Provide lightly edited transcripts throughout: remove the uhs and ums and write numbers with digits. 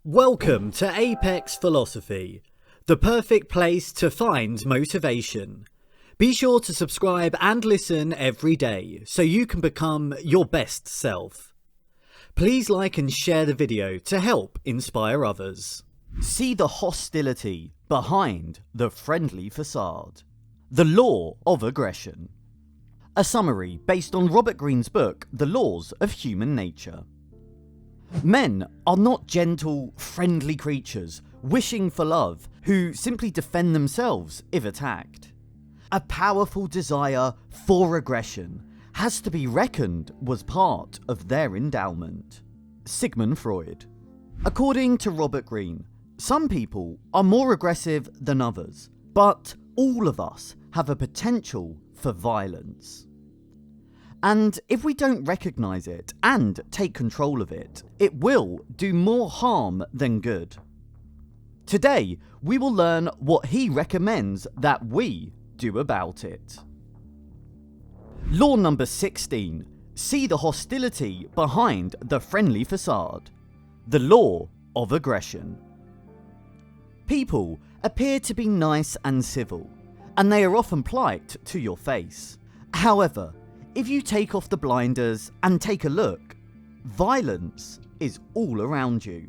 Welcome to Apex Philosophy, the perfect place to find motivation. Be sure to subscribe and listen every day so you can become your best self. Please like and share the video to help inspire others. See the hostility behind the friendly facade. The Law of Aggression. A summary based on Robert Greene's book, The Laws of Human Nature. Men are not gentle, friendly creatures wishing for love who simply defend themselves if attacked. A powerful desire for aggression has to be reckoned was part of their endowment. Sigmund Freud. According to Robert Greene, some people are more aggressive than others, but all of us have a potential for violence. And if we don't recognise it and take control of it, it will do more harm than good. Today, we will learn what he recommends that we do about it. Law number 16. See the hostility behind the friendly facade. The Law of Aggression. People appear to be nice and civil, and they are often polite to your face. However, if you take off the blinders and take a look, violence is all around you.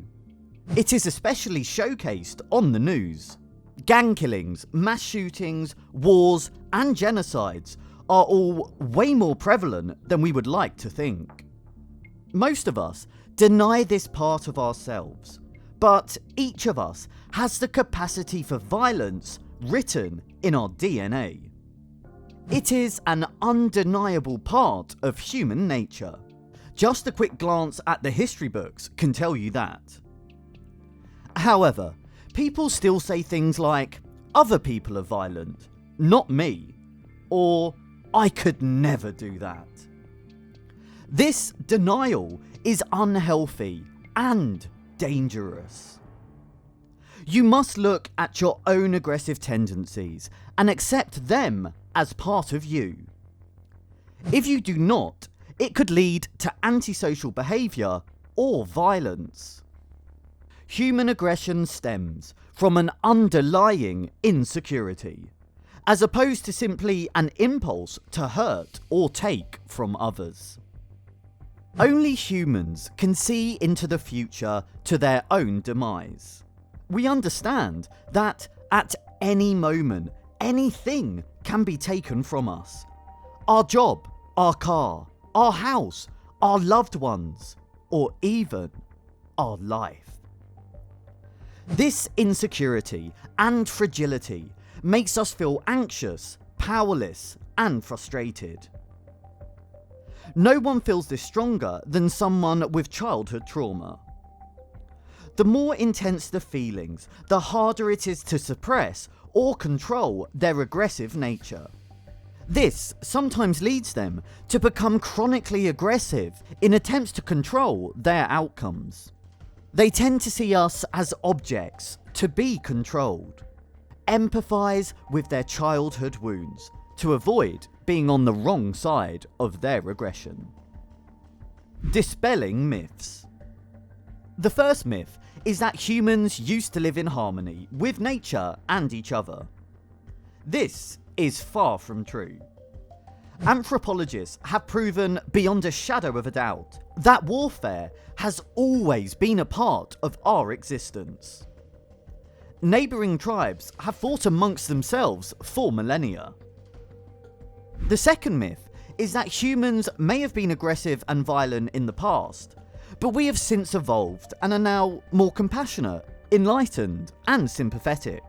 It is especially showcased on the news. Gang killings, mass shootings, wars and genocides are all way more prevalent than we would like to think. Most of us deny this part of ourselves, but each of us has the capacity for violence written in our DNA. It is an undeniable part of human nature. Just a quick glance at the history books can tell you that. However, people still say things like, "Other people are violent, not me," or "I could never do that." This denial is unhealthy and dangerous. You must look at your own aggressive tendencies and accept them as part of you. If you do not, it could lead to antisocial behaviour or violence. Human aggression stems from an underlying insecurity, as opposed to simply an impulse to hurt or take from others. Only humans can see into the future to their own demise. We understand that at any moment, anything can be taken from us. Our job, our car, our house, our loved ones, or even our life. This insecurity and fragility makes us feel anxious, powerless, and frustrated. No one feels this stronger than someone with childhood trauma. The more intense the feelings, the harder it is to suppress or control their aggressive nature. This sometimes leads them to become chronically aggressive in attempts to control their outcomes. They tend to see us as objects to be controlled, empathize with their childhood wounds to avoid being on the wrong side of their aggression. Dispelling myths. The first myth is that humans used to live in harmony with nature and each other. This is far from true. Anthropologists have proven beyond a shadow of a doubt that warfare has always been a part of our existence. Neighbouring tribes have fought amongst themselves for millennia. The second myth is that humans may have been aggressive and violent in the past, but we have since evolved and are now more compassionate, enlightened, and sympathetic.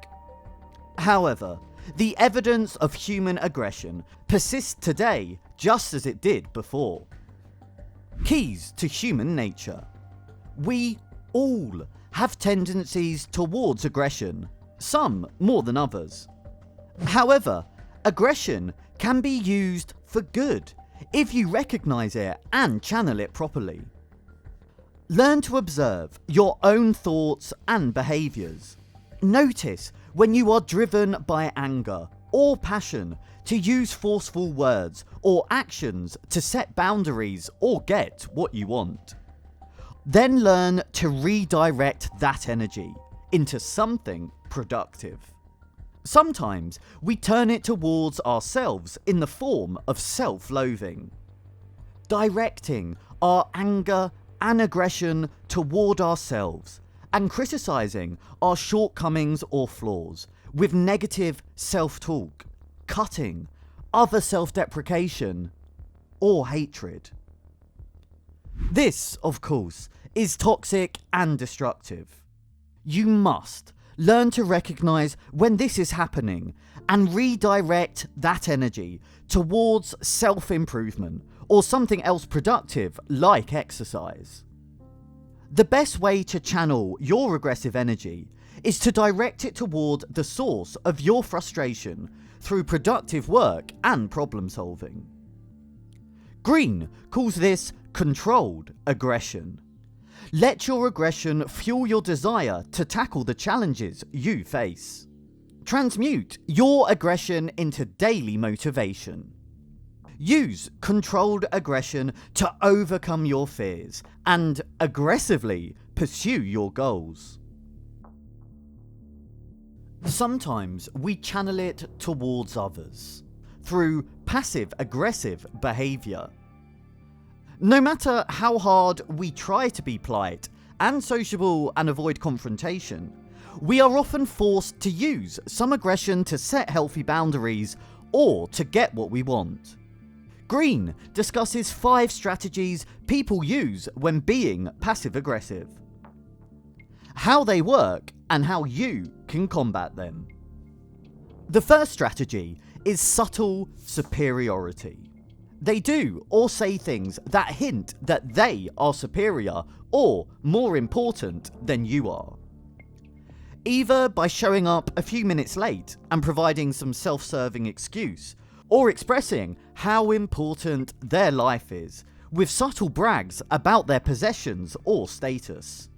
However, the evidence of human aggression persists today just as it did before. Keys to human nature. We all have tendencies towards aggression, some more than others. However, aggression can be used for good if you recognise it and channel it properly. Learn to observe your own thoughts and behaviours. Notice when you are driven by anger or passion to use forceful words or actions to set boundaries or get what you want. Then learn to redirect that energy into something productive. Sometimes we turn it towards ourselves in the form of self-loathing, directing our anger and aggression toward ourselves and criticizing our shortcomings or flaws with negative self-talk, cutting, other self-deprecation, or hatred. This, of course, is toxic and destructive. You must learn to recognize when this is happening and redirect that energy towards self-improvement or something else productive like exercise. The best way to channel your aggressive energy is to direct it toward the source of your frustration through productive work and problem solving. Greene calls this controlled aggression. Let your aggression fuel your desire to tackle the challenges you face. Transmute your aggression into daily motivation. Use controlled aggression to overcome your fears and aggressively pursue your goals. Sometimes we channel it towards others through passive-aggressive behaviour. No matter how hard we try to be polite and sociable and avoid confrontation, we are often forced to use some aggression to set healthy boundaries or to get what we want. Greene discusses 5 strategies people use when being passive-aggressive, how they work and how you can combat them. The first strategy is subtle superiority. They do or say things that hint that they are superior or more important than you are. Either by showing up a few minutes late and providing some self-serving excuse, or expressing how important their life is with subtle brags about their possessions or status.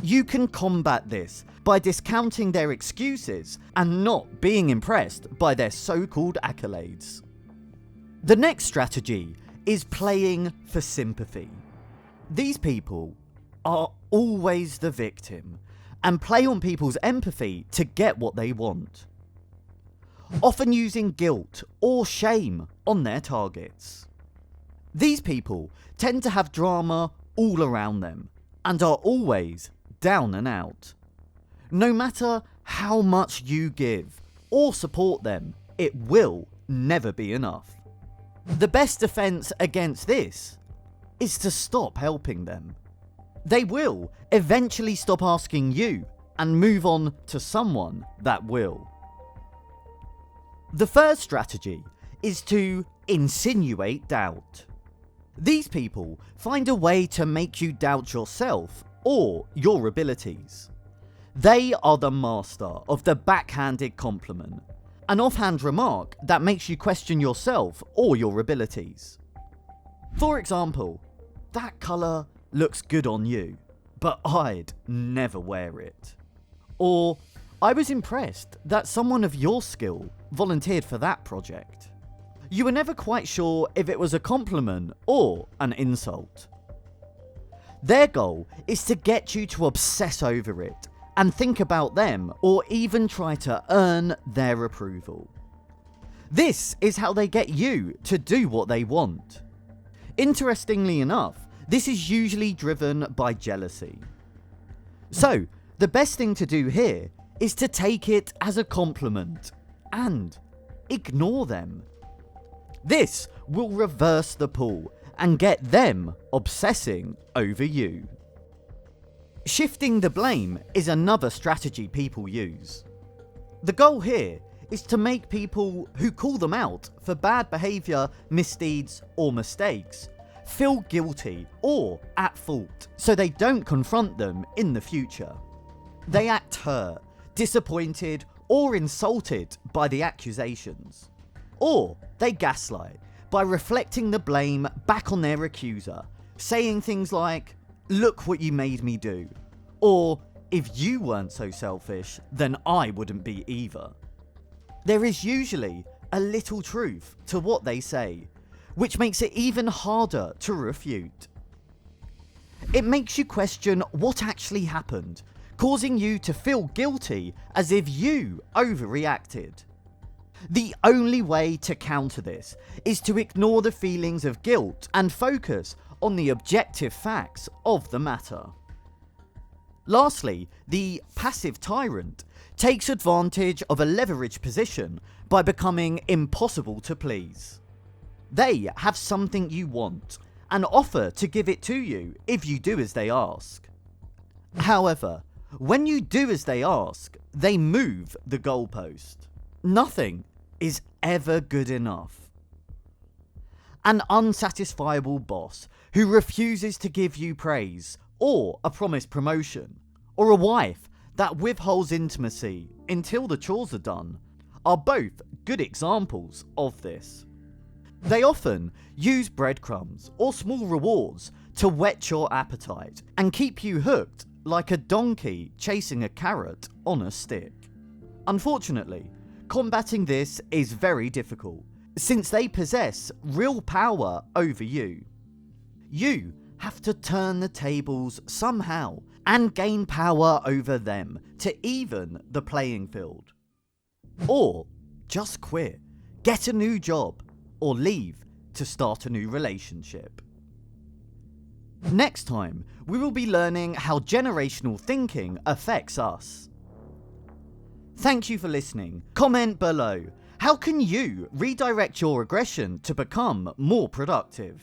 You can combat this by discounting their excuses and not being impressed by their so-called accolades. The next strategy is playing for sympathy. These people are always the victim and play on people's empathy to get what they want, often using guilt or shame on their targets. These people tend to have drama all around them and are always down and out. No matter how much you give or support them, it will never be enough. The best defense against this is to stop helping them. They will eventually stop asking you and move on to someone that will. The first strategy is to insinuate doubt. These people find a way to make you doubt yourself or your abilities. They are the master of the backhanded compliment, an offhand remark that makes you question yourself or your abilities. For example, that colour looks good on you, but I'd never wear it. Or, I was impressed that someone of your skill volunteered for that project. You were never quite sure if it was a compliment or an insult. Their goal is to get you to obsess over it and think about them or even try to earn their approval. This is how they get you to do what they want. Interestingly enough, this is usually driven by jealousy. So, the best thing to do here is to take it as a compliment and ignore them. This will reverse the pull and get them obsessing over you. Shifting the blame is another strategy people use. The goal here is to make people who call them out for bad behaviour, misdeeds or mistakes feel guilty or at fault so they don't confront them in the future. They act hurt, disappointed or insulted by the accusations. Or they gaslight by reflecting the blame back on their accuser, saying things like, "Look what you made me do," or "If you weren't so selfish, then I wouldn't be either." There is usually a little truth to what they say, which makes it even harder to refute. It makes you question what actually happened, causing you to feel guilty as if you overreacted. The only way to counter this is to ignore the feelings of guilt and focus on the objective facts of the matter. Lastly, the passive tyrant takes advantage of a leveraged position by becoming impossible to please. They have something you want and offer to give it to you if you do as they ask. However, when you do as they ask, they move the goalpost. Nothing is ever good enough. An unsatisfiable boss who refuses to give you praise or a promised promotion, or a wife that withholds intimacy until the chores are done, are both good examples of this. They often use breadcrumbs or small rewards to whet your appetite and keep you hooked like a donkey chasing a carrot on a stick. Unfortunately, combating this is very difficult, since they possess real power over you. You have to turn the tables somehow and gain power over them to even the playing field. Or just quit, get a new job, or leave to start a new relationship. Next time, we will be learning how generational thinking affects us. Thank you for listening. Comment below. How can you redirect your aggression to become more productive?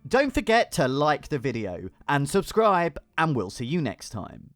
Don't forget to like the video and subscribe, and we'll see you next time.